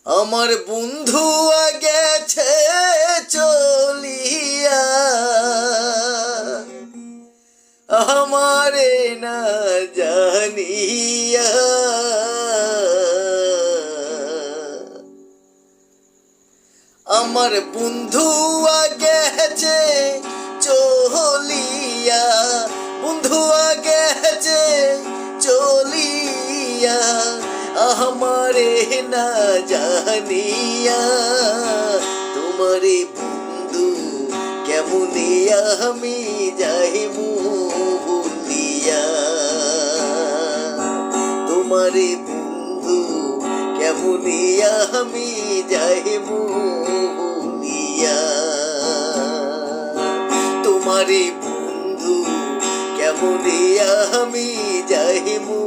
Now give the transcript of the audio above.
আমার বন্ধু গেছে চলিয়া, আমারে না জানিয়া। আমার বন্ধু গেছে চলিয়া, বন্ধু গেছে চলিয়া, আমারে না জানিয়া। তোমারে বন্ধু কেমনে আমি যাইমু ভুলিয়া, তোমারে বন্ধু কেমনে আমি যাইমু ভুলিয়া। তোমারে বন্ধু কেমনে আমি যাইমু